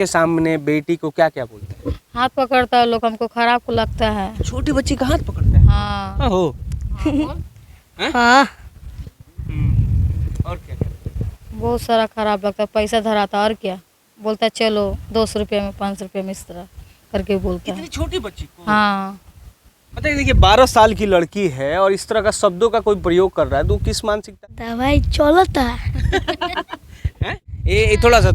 के सामने बेटी को क्या क्या बोलते हैं? हाथ पकड़ता है लोग, हमको खराब को लगता है। छोटी बच्ची का हाथ पकड़ते हैं? हाँ हो हाँ, और क्या करते हैं? बहुत सारा खराब लगता है। पैसा धराता और क्या बोलता है, चलो 200 रुपये में 500 रुपये में इस तरह करके बोलता इतनी है। छोटी बच्ची को? हाँ, पता है, देखिए 12 साल की लड़की है और इस तरह का शब्दों का कोई प्रयोग कर रहा है तो किस मानसिकता दवाई चलता है? ये थोड़ा सा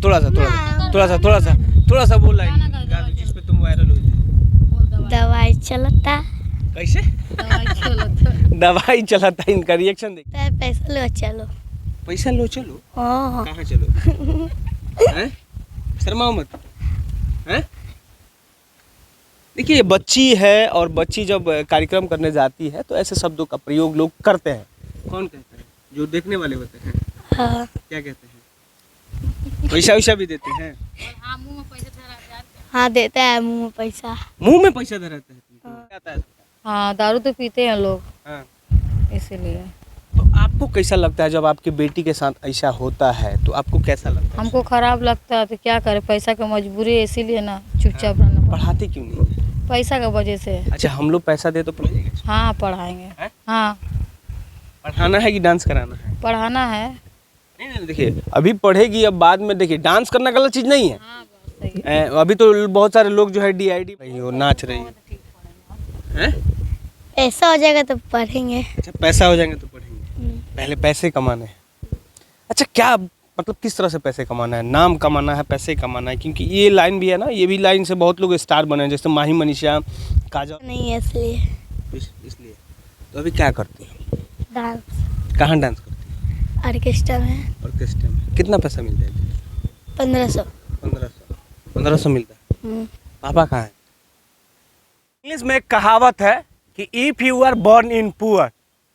बोल रहा है जिस पे तुम वायरल हुई थी। दवाई चलता कैसे? दवाई चलाता, इनका रिएक्शन देख। पैसा लो चलो। पैसा लो चलो? हाँ कहाँ चलो? हैं? शर्माओ मत। हैं? देखिए, ये बच्ची है और बच्ची जब कार्यक्रम करने जाती है तो ऐसे शब्दों का प्रयोग लोग करते हैं। कौन कहता है? जो देखने वाले होते हैं। हाँ क्या कहते हैं? पैसा वैसा भी देते हैं? हाँ देता है मुँह में पैसा। मुंह में पैसा धराते हैं तुमको? क्या आता है? हाँ, दारू तो पीते हैं लोग, हाँ। इसीलिए। तो आपको कैसा लगता है जब आपकी बेटी के साथ ऐसा होता है तो आपको कैसा लगता है? हमको खराब लगता है तो क्या करे, पैसा की मजबूरी है, इसीलिए ना चुपचाप रहना पड़ता पढ़ाती क्यों नहीं? है। पैसा का वजह से। अच्छा, हम लोग पैसा दे तो पढ़ाएंगे? हाँ, पढ़ाएंगे। हैं? हाँ, पढ़ाना है कि डांस कराना है? पढ़ाना है। नहीं, देखिए अभी पढ़ेगी, अब बाद में देखिए डांस करना गलत चीज़ नहीं है। हाँ, बस सही है। अभी तो बहुत सारे लोग जो है DID नाच रही है। पैसा हो जाएगा तो पढ़ेंगे। अच्छा, पैसा हो जाएंगे तो पढ़ेंगे? पहले पैसे कमाने हैं। अच्छा, क्या मतलब किस तरह से पैसे कमाना है? नाम कमाना है, पैसे कमाना है? क्योंकि ये लाइन भी है ना, ये भी लाइन से बहुत लोग स्टार बने हैं, जैसे माही, मनीषा, काजल। नहीं है इसलिए इसलिए तो अभी क्या करती है? डांस कहाँ डांस करती है? ऑर्केस्ट्रा में। ऑर्केस्ट्रा में। कितना पैसा मिलता है? 1500। 1500 मिलता है। पापा कहाँ है? इंग्लिश में एक कहावत है कि if you are born in poor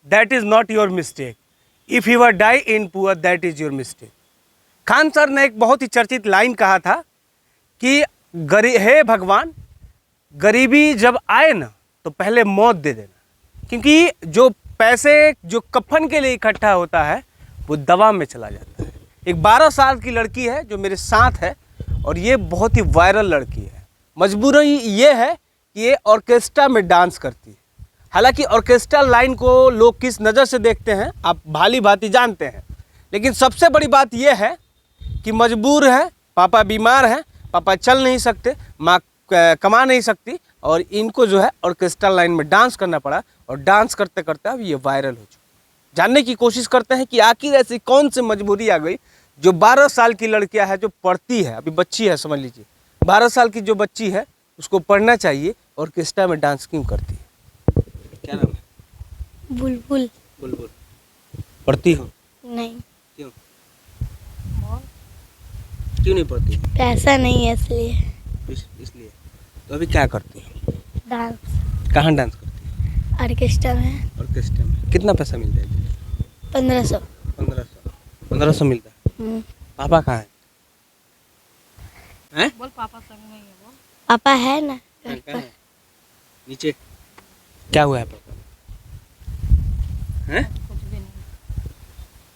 that is not your mistake, if you are die in poor that is your mistake. Khan sir ने एक बहुत ही चर्चित लाइन कहा था कि हे भगवान, गरीबी जब आए ना तो पहले मौत दे देना, क्योंकि जो पैसे जो कफन के लिए इकट्ठा होता है वो दवा में चला जाता है। एक 12 साल की लड़की है जो मेरे साथ है और ये बहुत ही वायरल लड़की है। मजबूरी ये है कि ये ऑर्केस्ट्रा में डांस करती है। हालांकि ऑर्केस्ट्रा लाइन को लोग किस नज़र से देखते हैं आप भाली भांति जानते हैं, लेकिन सबसे बड़ी बात यह है कि मजबूर है, पापा बीमार हैं, पापा चल नहीं सकते, माँ कमा नहीं सकती और इनको जो है ऑर्केस्ट्रा लाइन में डांस करना पड़ा और डांस करते करते अब ये वायरल हो चुका। जानने की कोशिश करते हैं कि आखिर ऐसी कौन सी मजबूरी आ गई जो 12 साल की लड़कियां है जो पढ़ती है, अभी बच्ची है समझ लीजिए, 12 साल की जो बच्ची है उसको पढ़ना चाहिए, ऑर्केस्ट्रा में डांस क्यों करती है? क्या नाम है? बुलबुल। बुलबुल। पढ़ती हो? नहीं, क्यों? क्यों नहीं पढ़ती? पैसा नहीं है इसलिए। इसलिए तो अभी क्या करती है? डांस कहाँ डांस करती है? ऑर्केस्ट्रा में। ऑर्केस्ट्रा में। कितना पैसा मिलता है? 1500। 1500 मिलता है। पापा कहाँ है? बोल, पापा संग में ही है। बोल, पापा है ना घर कहाँ पर। है? नीचे। क्या हुआ है पापा? हैं? कुछ भी नहीं।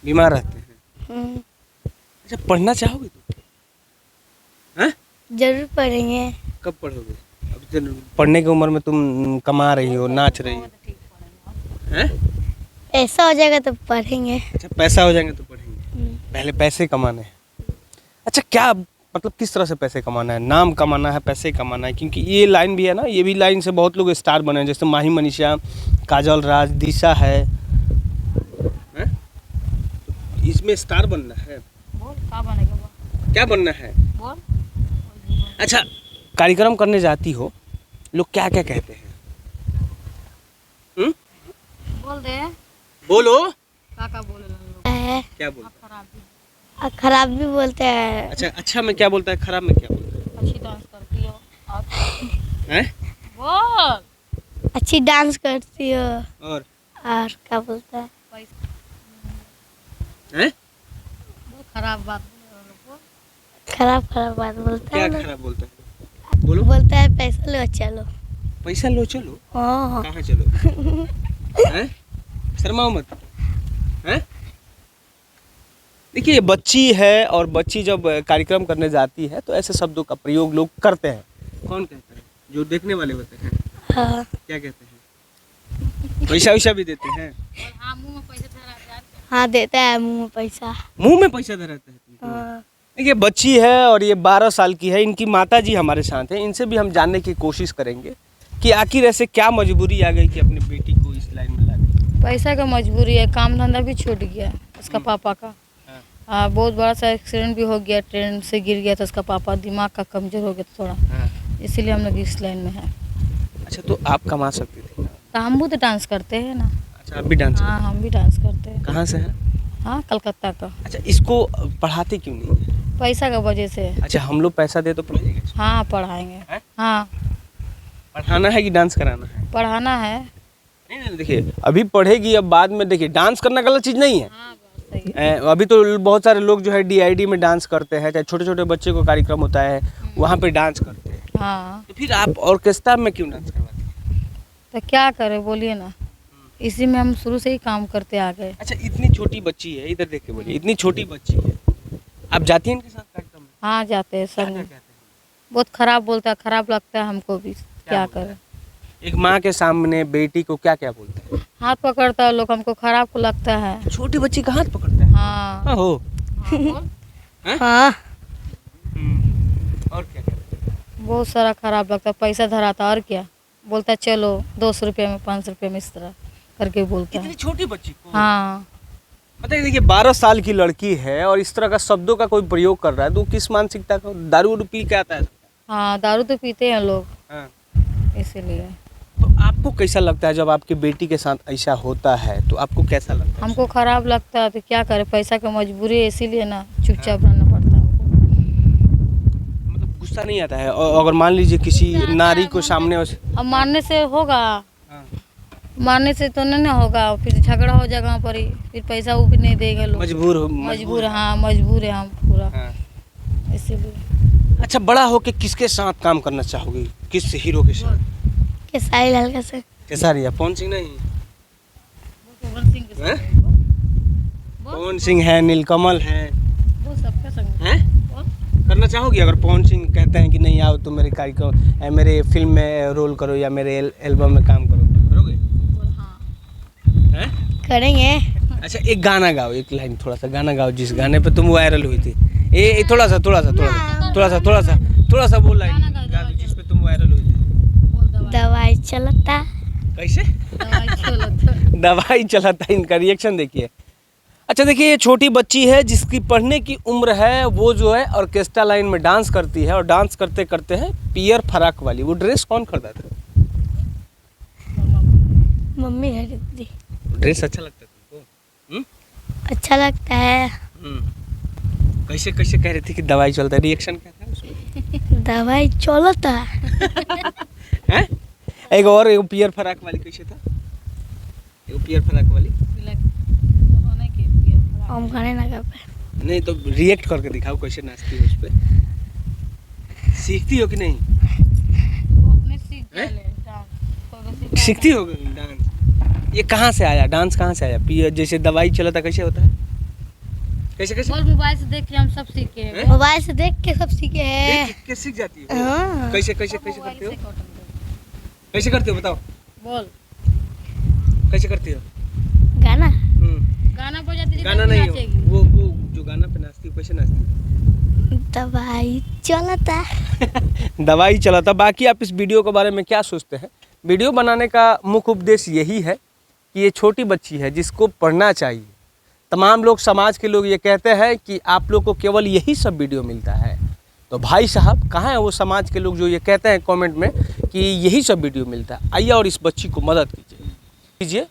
बीमार रहते हैं? अच्छा, पढ़ना चाहोगे तुम? हैं? जरूर पढ़ेंगे। कब पढ़ोगे? अब तो पढ़ने की उम्र में तुम कमा रही हो, नाच रही हो। हैं? पैसा हो जाएगा तो पढ़ेंगे। अच्छा, पैसा हो जाएंगे तो पढ़ेंगे? पहले पैसे कमाने हैं। अच्छा, क्या मतलब किस तरह से पैसे कमाना है? नाम कमाना है, पैसे कमाना है? क्योंकि ये लाइन भी है ना, ये भी लाइन से बहुत लोग स्टार बने हैं, जैसे माही, मनीषा, काजल, राज, दिशा है। इसमें स्टार बनना है? बोल, क्या बनेगा? बोल, क्या बनना है? बोल। अच्छा, कार्यक्रम करने जाती हो, लोग क्या क्या कहते हैं? बोल दे। बोलो। काका बोले लोग। है क्या बोलते खराब भी। और खराब भी बोलते हैं। अच्छा में क्या बोलता है, खराब में क्या बोलता है? अच्छी डांस करती हो और हैं? बोल। अच्छी डांस करती हो। और क्या बोलता है? पैसा। हैं? बोल, खराब बात बोले लोग। बोल, खराब बात बोलता क्या है ना। खराब बोलता है? बोलो। बोलता है पैसा लो चलो। पैसा लो चलो? हाँ कहाँ चलो? हैं? शर्माओ मत। हैं? देखिए, बच्ची है और बच्ची जब कार्यक्रम करने जाती है तो ऐसे शब्दों का प्रयोग लोग करते हैं। कौन कहता है? जो देखने वाले होते हैं। हाँ क्या कहते हैं? पैसा वैसा भी देते हैं? हाँ देता है मुँह में पैसा। मुंह में पैसा धराता है तुमको? हाँ देखिए, बच्ची है और ये 12 साल की है। इनकी माता जी हमारे साथ हैं। इनसे भी हम जानने की कोशिश करेंगे कि आखिर ऐसे क्या मजबूरी आ गई कि अपनी बेटी को इस लाइन में ला दी। पैसा का मजबूरी है, काम धंधा भी छूट गया उसका पापा का। हाँ। हाँ, बहुत बड़ा सा एक्सीडेंट भी हो गया, ट्रेन से गिर गया था उसका पापा, दिमाग का कमजोर हो गया था थोड़ा, हाँ। इसीलिए हम लोग इस लाइन में हैं। अच्छा, तो आप कमा सकती थी? तो हम भी तो डांस करते हैं ना। अच्छा, आप भी डांस हाँ, हम भी डांस करते हैं। कहाँ से हैं? हाँ, कलकत्ता का। अच्छा, इसको पढ़ाते क्यों नहीं? पैसा का वजह से। अच्छा, हम लोग पैसा दे तो पढ़ाएंगे? हाँ, पढ़ाएंगे। हैं? हाँ, पढ़ाना है कि डांस कराना है? पढ़ाना है। नहीं, देखिए, अभी पढ़ेगी, अब बाद में देखिए, डांस करना गलत चीज़ नहीं है। हाँ, बात सही है। अभी तो बहुत सारे लोग जो है DID में डांस करते हैं, चाहे छोटे छोटे बच्चे को कार्यक्रम होता है वहाँ पे डांस करते हैं। हाँ, तो फिर आप ऑर्केस्ट्रा में क्यों डांस करवाते हैं? तो क्या करें बोलिए ना, इसी में हम शुरू से ही काम करते आ गए। अच्छा, इतनी छोटी बच्ची है, इधर देख के बोलिए, इतनी छोटी बच्ची है, आप जाती हैं इनके साथ कार्यक्रम में? हाँ, जाते हैं क्या संग क्या में। कहते हैं? बहुत खराब बोलता है, खराब लगता है हमको भी, क्या बोलता है? करें। एक माँ के सामने बेटी को क्या क्या बोलते हैं? हाथ पकड़ता है लोग, हमको खराब को लगता है। छोटी बच्ची का हाथ पकड़ता है? हाँ। हाँ हो। हाँ, बोल। हाँ और क्या कहते हैं? बहुत सारा खराब लगता है, पैसा धराता और क्या, बोलता है चलो 200 रुपये में 500 रुपये में, इस तरह करके बोलता इतनी है। छोटी बच्ची को? हाँ, बताइए, देखिए, 12 साल की लड़की है और इस तरह का शब्दों का कोई प्रयोग कर रहा है, तो किस मानसिकता का? दारू वारू पी के आता है? हाँ, दारू तो पीते हैं लोग, हाँ। इसीलिए। तो आपको कैसा लगता है जब आपकी बेटी के साथ ऐसा होता है, तो आपको कैसा लगता है? हमको खराब लगता है, तो क्या करें, पैसा की मजबूरी है, इसीलिए ना चुपचाप रहना पड़ता है हमको। मतलब गुस्सा नहीं आता है? और अगर मान लीजिए किसी नारी को सामने अब मारने से होगा, हाँ, मारने से तो नहीं ना होगा, फिर झगड़ा हो जाएगा वहाँ पर ही, फिर पैसा वो भी नहीं देगा लोग। मजबूर, हाँ, मजबूर है हम पूरा, हाँ। इसीलिए। अच्छा, बड़ा होके किसके साथ काम करना चाहोगे? किस हीरो के साथ? केसारी लाल का से। केसारिया? पवन सिंह नहीं? हैं? बोल। पवन सिंह है, नीलकमल है, वो सबका संग हैं? बोल। करना चाहोगी? अगर पवन सिंह कहते हैं कि नहीं आओ तो मेरे कार्यक्रम, मेरे फिल्म में रोल करो या मेरे एल्बम में काम करो, करोगे? हाँ, हैं? करेंगे। अच्छा, एक गाना गाओ, एक लाइन, थोड़ा सा गाना गाओ जिस गाने पे तुम वायरल हुई थी। थोड़ा सा वो लाइन गा दो जिस पे तुम वायरल हुई थी। बोल दवाई। दवाई चलता। कैसे? दवाई चलो तो। दवाई चलाता है, इनका रिएक्शन देखिए। अच्छा, देखिए, ये छोटी बच्ची है जिसकी पढ़ने की उम्र है, वो जो है ऑर्केस्ट्रा लाइन में डांस करती है और डांस करते करते है पियर फराक वाली। वो ड्रेस कौन खरीदा था? मम्मी खरीदी। ड्रेस अच्छा लगता है तुमको? अच्छा लगता है। कैसे कैसे कह रही थी कि दवाई चलता है? रिएक्शन क्या था उसमें? दवाई चलता। हैं? एक और, एक पियर फराक वाली कैसे था? एक पियर फराक वाली हम खाने लगा पे। नहीं, तो रिएक्ट करके दिखाओ कैसे नाचती हो उस पे। सीखती हो कि नहीं? सीखती हो डांस? ये कहाँ से आया? डांस कहाँ से आया? पियर जैसे दवाई चला था, कैसे होता है? कैसे कैसे? मोबाइल से देख के हम सब सीखे हैं। हैं? मोबाइल से देख के सब सीखे हैं। देख के सीख जाती हो? हाँ। कैसे कैसे कैसे करते हो? कैसे करते हो बताओ? बोल। कैसे करती हो? गाना। गाना बजाती गाना नहीं, वो जो गाना पे नाचती हो, कैसे नाचती हो? दवाई चलता। दवाई चला था। बाकी आप इस वीडियो के बारे में क्या सोचते हैं? वीडियो बनाने का मुख्य उद्देश्य यही है कि ये छोटी बच्ची है जिसको पढ़ना चाहिए। तमाम लोग, समाज के लोग ये कहते हैं कि आप लोग को केवल यही सब वीडियो मिलता है। तो भाई साहब, कहाँ हैं वो समाज के लोग जो ये कहते हैं कमेंट में कि यही सब वीडियो मिलता है? आइए और इस बच्ची को मदद कीजिए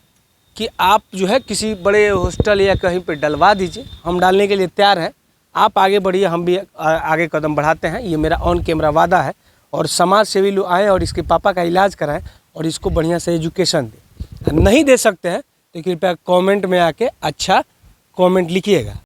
कि आप जो है किसी बड़े हॉस्टल या कहीं पे डलवा दीजिए। हम डालने के लिए तैयार हैं, आप आगे बढ़िए, हम भी आगे कदम बढ़ाते हैं। ये मेरा ऑन कैमरा वादा है। और समाज सेवी लोग आएँ और इसके पापा का इलाज कराएं और इसको बढ़िया से एजुकेशन दें। नहीं दे सकते हैं तो कृपया कमेंट में आके अच्छा कमेंट लिखिएगा।